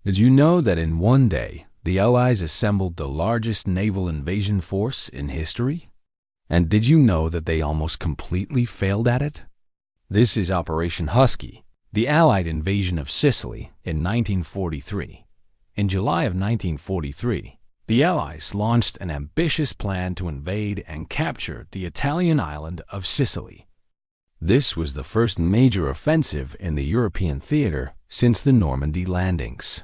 Did you know that in one day, the Allies assembled the largest naval invasion force in history? And did you know that they almost completely failed at it? This is Operation Husky, the Allied invasion of Sicily in 1943. In July of 1943, the Allies launched an ambitious plan to invade and capture the Italian island of Sicily. This was the first major offensive in the European theater since the Normandy landings.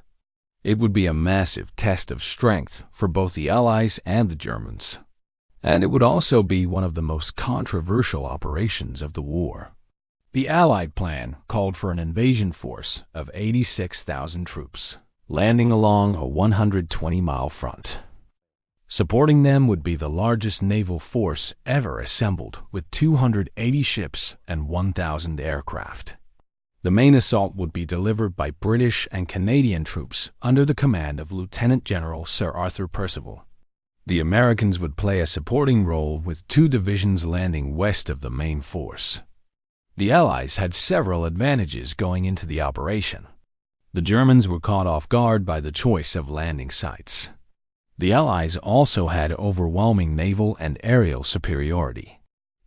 It would be a massive test of strength for both the Allies and the Germans. And it would also be one of the most controversial operations of the war. The Allied plan called for an invasion force of 86,000 troops, landing along a 120-mile front. Supporting them would be the largest naval force ever assembled, with 280 ships and 1,000 aircraft. The main assault would be delivered by British and Canadian troops under the command of Lieutenant General Sir Arthur Percival. The Americans would play a supporting role, with 2 divisions landing west of the main force. The Allies had several advantages going into the operation. The Germans were caught off guard by the choice of landing sites. The Allies also had overwhelming naval and aerial superiority.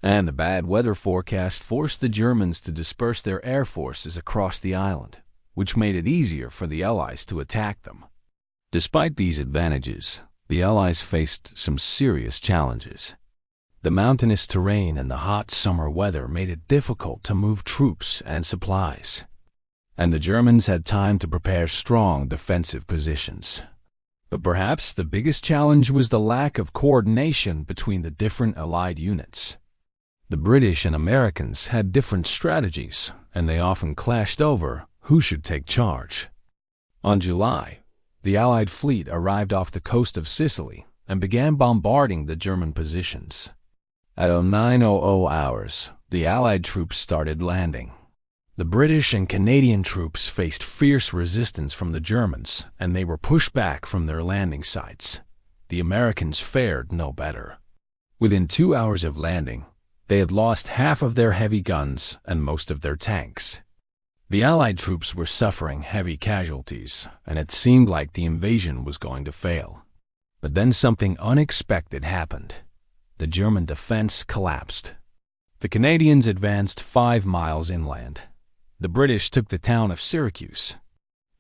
And the bad weather forecast forced the Germans to disperse their air forces across the island, which made it easier for the Allies to attack them. Despite these advantages, the Allies faced some serious challenges. The mountainous terrain and the hot summer weather made it difficult to move troops and supplies. And the Germans had time to prepare strong defensive positions. But perhaps the biggest challenge was the lack of coordination between the different Allied units. The British and Americans had different strategies, and they often clashed over who should take charge. On July, the Allied fleet arrived off the coast of Sicily and began bombarding the German positions. At 09:00 hours, the Allied troops started landing. The British and Canadian troops faced fierce resistance from the Germans, and they were pushed back from their landing sites. The Americans fared no better. Within 2 hours of landing, they had lost half of their heavy guns and most of their tanks. The Allied troops were suffering heavy casualties, and it seemed like the invasion was going to fail. But then something unexpected happened. The German defense collapsed. The Canadians advanced 5 miles inland. The British took the town of Syracuse.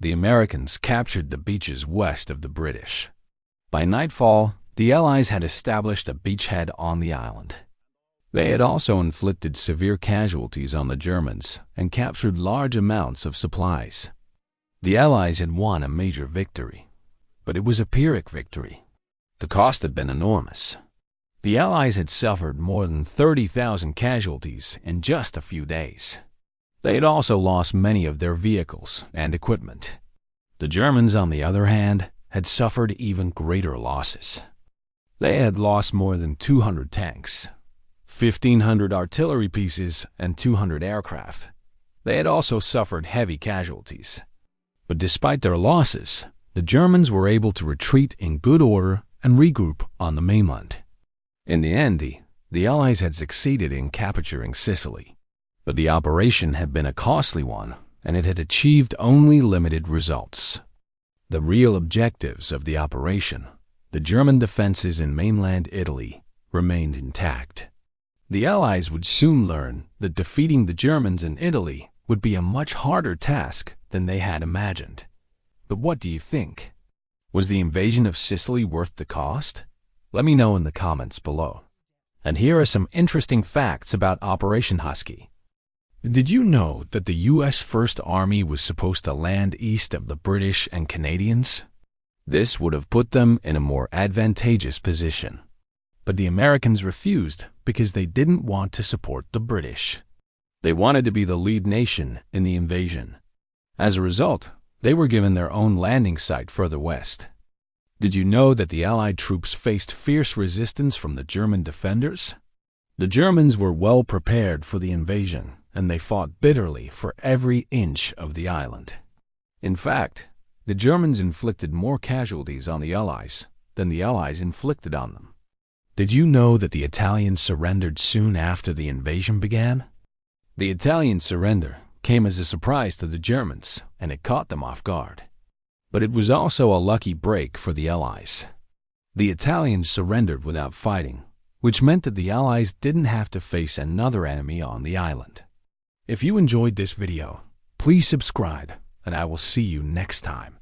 The Americans captured the beaches west of the British. By nightfall, the Allies had established a beachhead on the island. They had also inflicted severe casualties on the Germans and captured large amounts of supplies. The Allies had won a major victory, but it was a Pyrrhic victory. The cost had been enormous. The Allies had suffered more than 30,000 casualties in just a few days. They had also lost many of their vehicles and equipment. The Germans, on the other hand, had suffered even greater losses. They had lost more than 200 tanks, 1,500 artillery pieces, and 200 aircraft. They had also suffered heavy casualties. But despite their losses, the Germans were able to retreat in good order and regroup on the mainland. In the end, the Allies had succeeded in capturing Sicily. But the operation had been a costly one, and it had achieved only limited results. The real objectives of the operation, the German defenses in mainland Italy, remained intact. The Allies would soon learn that defeating the Germans in Italy would be a much harder task than they had imagined. But what do you think? Was the invasion of Sicily worth the cost? Let me know in the comments below. And here are some interesting facts about Operation Husky. Did you know that the U.S. First Army was supposed to land east of the British and Canadians? This would have put them in a more advantageous position. But the Americans refused because they didn't want to support the British. They wanted to be the lead nation in the invasion. As a result, they were given their own landing site further west. Did you know that the Allied troops faced fierce resistance from the German defenders? The Germans were well prepared for the invasion, and they fought bitterly for every inch of the island. In fact, the Germans inflicted more casualties on the Allies than the Allies inflicted on them. Did you know that the Italians surrendered soon after the invasion began? The Italian surrender came as a surprise to the Germans, and it caught them off guard. But it was also a lucky break for the Allies. The Italians surrendered without fighting, which meant that the Allies didn't have to face another enemy on the island. If you enjoyed this video, please subscribe, and I will see you next time.